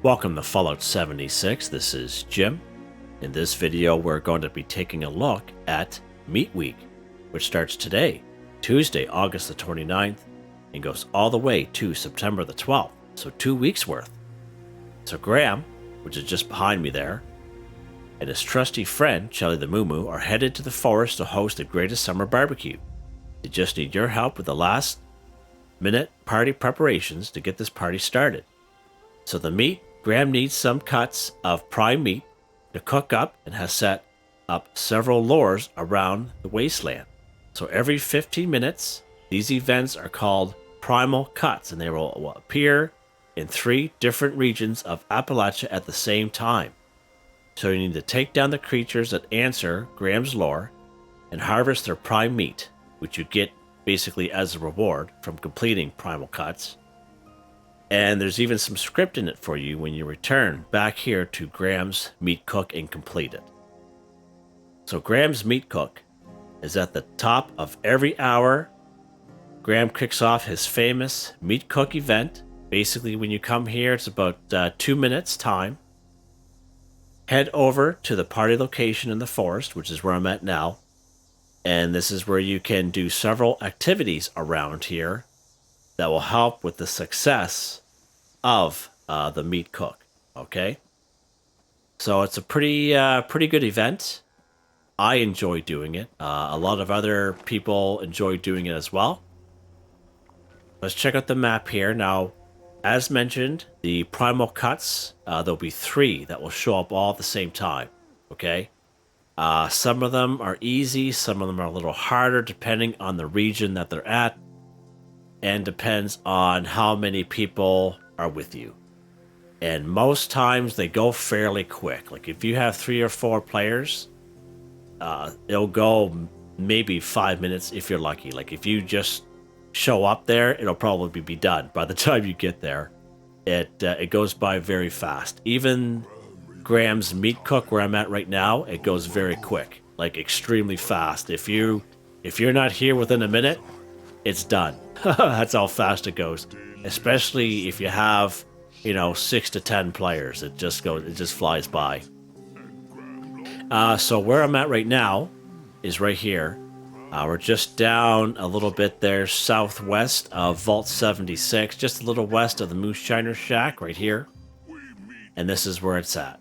Welcome to Fallout 76, this is Jim. In this video we're going to be taking a look at Meat Week, which starts today, Tuesday, August the 29th, and goes all the way to September the 12th, so 2 weeks worth. So Grahm, which is just behind me there, and his trusty friend, Shelly the Moo are headed to the forest to host the greatest summer barbecue. They just need your help with the last minute party preparations to get this party started. So the meat, Grahm needs some cuts of prime meat to cook up and has set up several lures around the wasteland. So every 15 minutes, these events are called Primal Cuts, and they will appear in 3 different regions of Appalachia at the same time. So you need to take down the creatures that answer Graham's lore and harvest their prime meat, which you get basically as a reward from completing Primal Cuts. And there's even some script in it for you when you return back here to Graham's Meat Cook and complete it. So Graham's Meat Cook is at the top of every hour. Grahm kicks off his famous Meat Cook event. Basically, when you come here, it's about 2 minutes time. Head over to the party location in the forest, which is where I'm at now. And this is where you can do several activities around here that will help with the success of the Meat Cook. Okay, so it's a pretty good event. I enjoy doing it. A lot of other people enjoy doing it as well. Let's check out the map here now. As mentioned, the Primal Cuts, there'll be 3 that will show up all at the same time. Okay, some of them are easy, some of them are a little harder depending on the region that they're at, and depends on how many people are with you. And most times they go fairly quick. Like if you have 3 or 4 players, it'll go maybe 5 minutes if you're lucky. Like if you just show up there, it'll probably be done by the time you get there. It goes by very fast. Even Graham's Meat Cook, where I'm at right now, it goes very quick, like extremely fast. If you're not here within a minute, it's done. That's how fast it goes. Especially if you have, 6 to 10 players. It just flies by. So where I'm at right now is right here. We're just down a little bit there southwest of Vault 76, just a little west of the Moose Shiner Shack right here. And this is where it's at.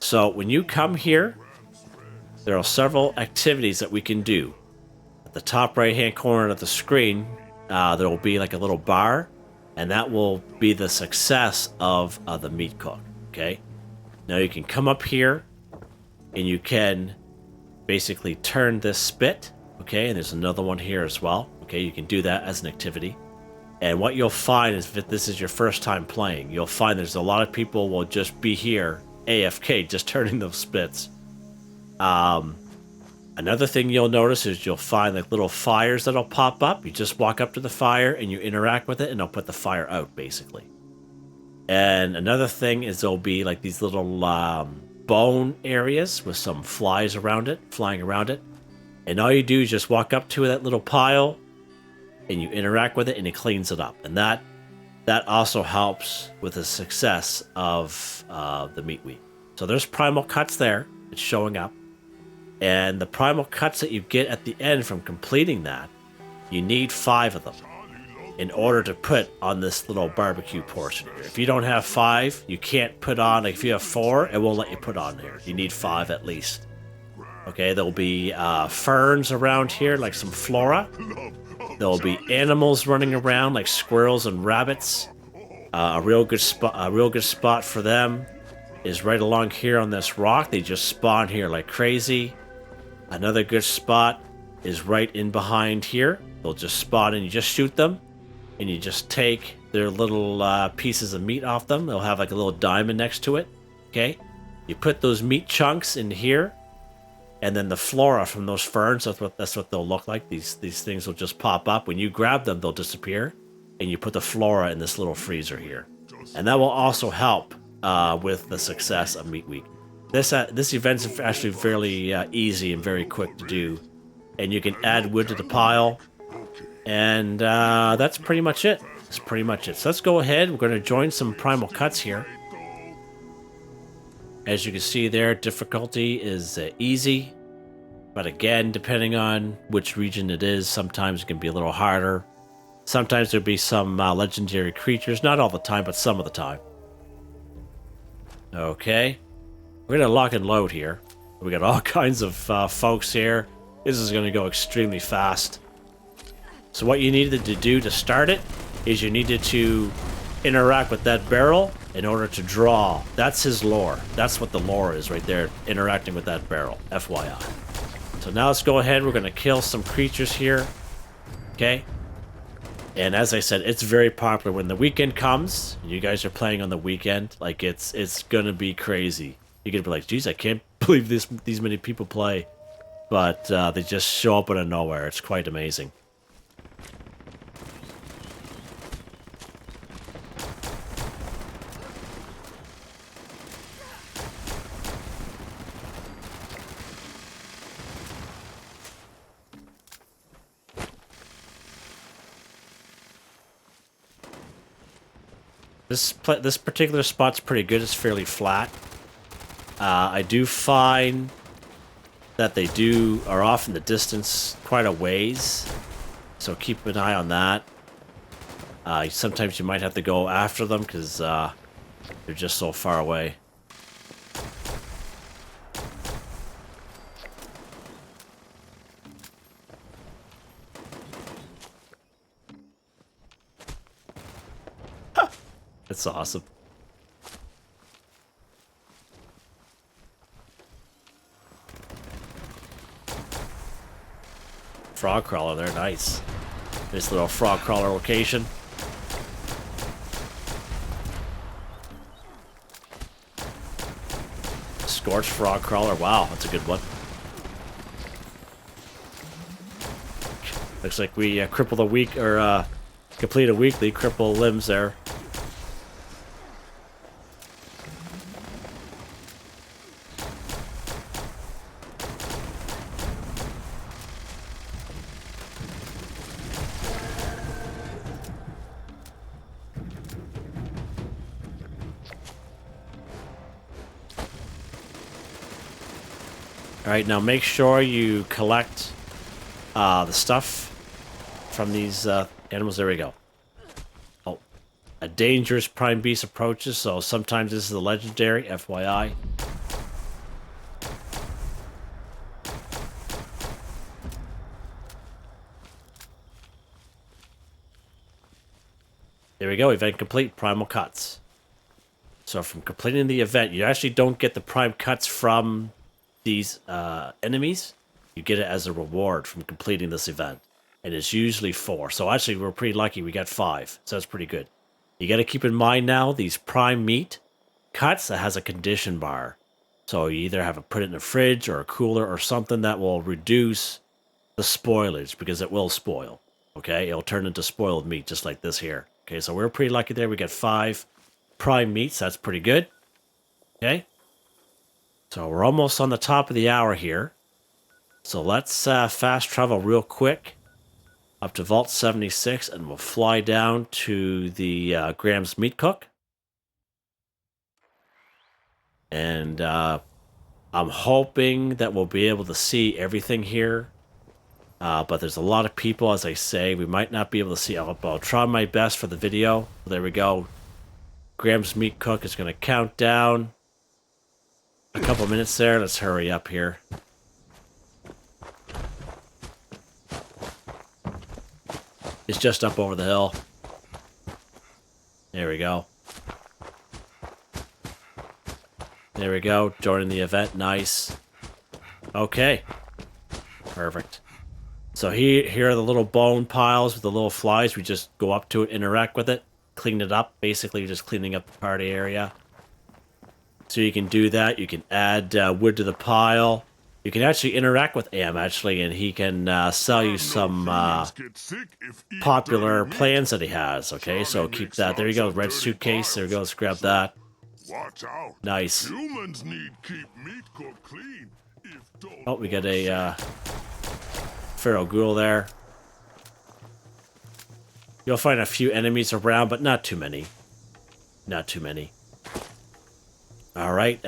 So when you come here, there are several activities that we can do. At the top right hand corner of the screen, there will be like a little bar, and that will be the success of the Meat Cook. Okay, now you can come up here and you can basically turn this spit. Okay, and there's another one here as well. Okay, you can do that as an activity. And what you'll find is, if this is your first time playing, you'll find there's a lot of people will just be here AFK, just turning those spits. Another thing you'll notice is you'll find like little fires that'll pop up. You just walk up to the fire and you interact with it, and it'll put the fire out, basically. And another thing is there'll be like these little bone areas with some flies around it, flying around it. And all you do is just walk up to that little pile and you interact with it, and it cleans it up. And that also helps with the success of the Meat Week. So there's Primal Cuts there. It's showing up. And the Primal Cuts that you get at the end from completing that, you need 5 of them in order to put on this little barbecue portion here. If you don't have 5, you can't put on. Like if you have 4, it won't let you put on here. You need 5 at least. Okay, there'll be ferns around here, like some Flora. There'll be animals running around, like squirrels and rabbits. A real good spot for them is right along here on this rock. They just spawn here like crazy. Another good spot is right in behind here. They'll just spawn and you just shoot them, and you just take their little pieces of meat off them. They'll have like a little diamond next to it. Okay, you put those meat chunks in here, and then the flora from those ferns, that's what they'll look like. These things will just pop up. When you grab them, they'll disappear, and you put the flora in this little freezer here. And that will also help with the success of Meat Week. This event's actually fairly easy and very quick to do. And you can add wood to the pile. And that's pretty much it. That's pretty much it. So let's go ahead. We're going to join some Primal Cuts here. As you can see there, difficulty is easy. But again, depending on which region it is, sometimes it can be a little harder. Sometimes there'll be some legendary creatures. Not all the time, but some of the time. Okay. We're going to lock and load here. We got all kinds of folks here. This is going to go extremely fast. So what you needed to do to start it is you needed to interact with that barrel in order to draw. That's his lore. That's what the lore is right there, interacting with that barrel, FYI. So now let's go ahead. We're going to kill some creatures here. Okay? And as I said, it's very popular. When the weekend comes, and you guys are playing on the weekend, like it's going to be crazy. You're going to be like, geez, I can't believe these many people play. But they just show up out of nowhere. It's quite amazing. This particular spot's pretty good. It's fairly flat. I do find that they are off in the distance quite a ways, so keep an eye on that. Sometimes you might have to go after them because they're just so far away. It's awesome. Frog crawler there, nice. This little frog crawler location. Scorched frog crawler, wow, that's a good one. Looks like we crippled a week, or complete a weekly, cripple limbs there. Alright, now make sure you collect the stuff from these animals. There we go. Oh, a dangerous prime beast approaches, so sometimes this is a legendary, FYI. There we go, event complete, Primal Cuts. So from completing the event, you actually don't get the Prime Cuts from these enemies. You get it as a reward from completing this event. And it's usually 4. So actually we're pretty lucky we got 5. So that's pretty good. You got to keep in mind now, these prime meat cuts, that has a condition bar. So you either have to put it in a fridge or a cooler or something that will reduce the spoilage, because it will spoil. Okay, it'll turn into spoiled meat just like this here. Okay, so we're pretty lucky there. We got 5 prime meats. That's pretty good. Okay. So we're almost on the top of the hour here. So let's fast travel real quick up to Vault 76, and we'll fly down to the Graham's Meat Cook. And I'm hoping that we'll be able to see everything here. But there's a lot of people, as I say. We might not be able to see all, but I'll try my best for the video. There we go. Graham's Meat Cook is going to count down. A couple minutes there. Let's hurry up here. It's just up over the hill. There we go. There we go. Joining the event. Nice. Okay. Perfect. So here are the little bone piles with the little flies. We just go up to it, interact with it, clean it up. Basically, just cleaning up the party area. So you can do that. You can add wood to the pile. You can actually interact with Am, actually, and he can sell you some popular plans that he has. Okay, so keep that. There you go. Red suitcase. There we go. Let's grab that. Nice. Oh, we got a Feral Ghoul there. You'll find a few enemies around, but not too many. Not too many. All right.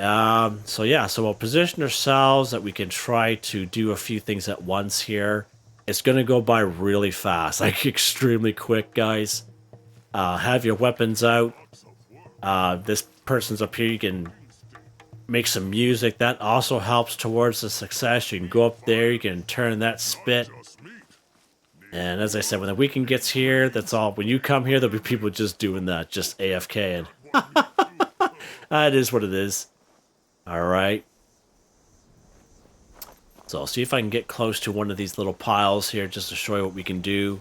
So yeah, so we'll position ourselves that we can try to do a few things at once here. It's going to go by really fast, like extremely quick, guys. Have your weapons out. This person's up here. You can make some music. That also helps towards the success. You can go up there. You can turn that spit. And as I said, when the weekend gets here, that's all. When you come here, there'll be people just doing that, just AFK. And it is what it is. All right. So I'll see if I can get close to one of these little piles here just to show you what we can do.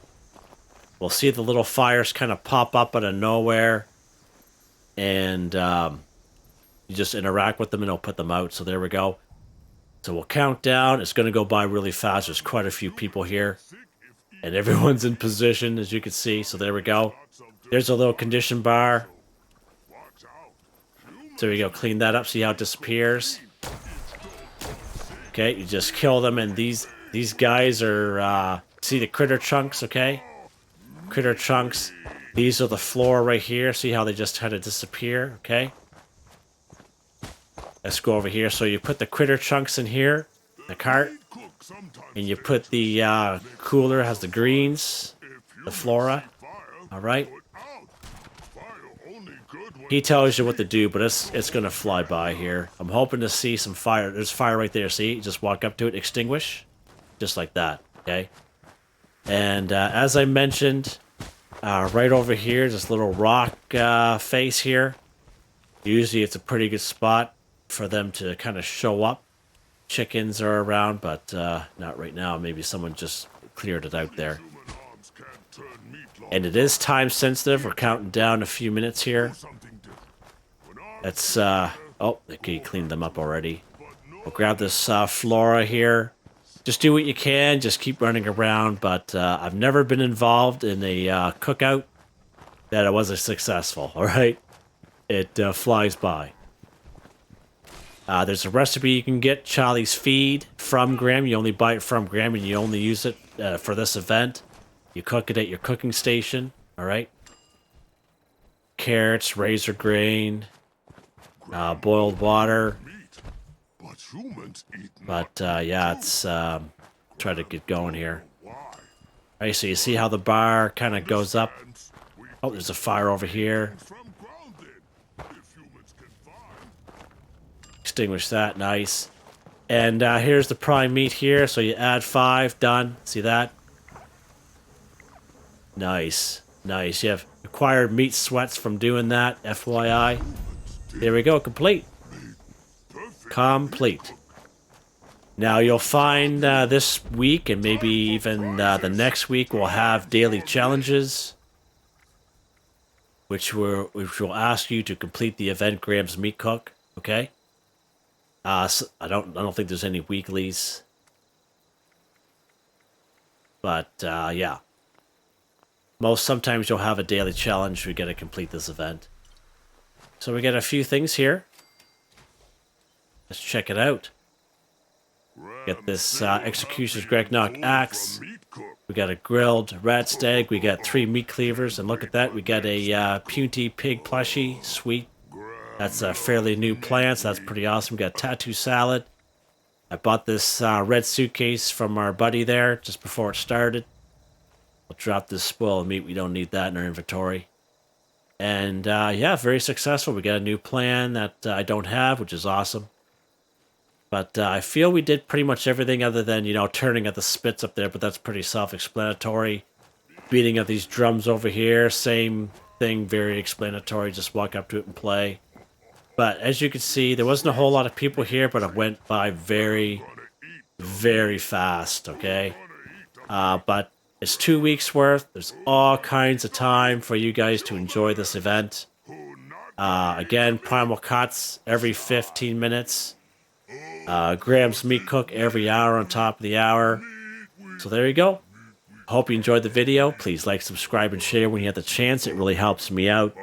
We'll see the little fires kind of pop up out of nowhere. And you just interact with them and it'll put them out. So there we go. So we'll count down. It's going to go by really fast. There's quite a few people here. And everyone's in position, as you can see. So there we go. There's a little condition bar. So we go. Clean that up. See how it disappears. Okay, you just kill them. And these guys are... see the critter chunks, okay? Critter chunks. These are the Flora right here. See how they just kind of disappear, okay? Let's go over here. So you put the critter chunks in here, the cart, and you put the cooler, has the greens, the Flora. All right. He tells you what to do, but it's going to fly by here. I'm hoping to see some fire. There's fire right there. See? You just walk up to it, extinguish, just like that, okay? And as I mentioned, right over here, this little rock face here. Usually it's a pretty good spot for them to kind of show up. Chickens are around, but not right now. Maybe someone just cleared it out there. And it is time sensitive. We're counting down a few minutes here. Let's, oh, okay, cleaned them up already. We'll grab this Flora here. Just do what you can. Just keep running around. But I've never been involved in a cookout that it wasn't successful, all right? It flies by. There's a recipe you can get, Charlie's Feed, from Grahm. You only buy it from Grahm, and you only use it for this event. You cook it at your cooking station, all right? Carrots, razor grain, boiled water. But, yeah, it's... try to get going here. All right, so you see how the bar kind of goes up? Oh, there's a fire over here. Extinguish that, nice. And here's the prime meat here, so you add 5, done. See that? Nice, nice. You have acquired meat sweats from doing that, FYI. There we go, complete. Complete. Now you'll find this week and maybe even the next week we'll have daily challenges, which will ask you to complete the event Graham's Meat Cook. Okay. So I don't think there's any weeklies, but yeah. Sometimes you'll have a daily challenge. We got to complete this event. So we got a few things here. Let's check it out. Get this Executioner's Gregnok axe. We got a grilled rat steak. We got 3 meat cleavers, and look at that. We got a puny pig plushie, sweet. That's a fairly new plant, so that's pretty awesome. We got tattoo salad. I bought this red suitcase from our buddy there just before it started. We'll drop this spoil of meat. We don't need that in our inventory. And yeah, very successful. We got a new plan that I don't have, which is awesome. But I feel we did pretty much everything other than, you know, turning at the spits up there, but that's pretty self-explanatory. Beating of these drums over here, same thing, very explanatory. Just walk up to it and play. But as you can see, there wasn't a whole lot of people here, but it went by very, very fast, okay? But it's 2 weeks worth. There's all kinds of time for you guys to enjoy this event. Again, Primal Cuts every 15 minutes. Graham's Meat Cook every hour on top of the hour. So there you go. Hope you enjoyed the video. Please like, subscribe, and share when you have the chance. It really helps me out.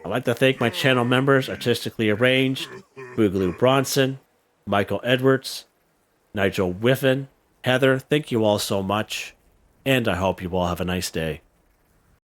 I'd like to thank my channel members, Artistically Arranged, Boogaloo Bronson, Michael Edwards, Nigel Whiffen, Heather. Thank you all so much. And I hope you all have a nice day.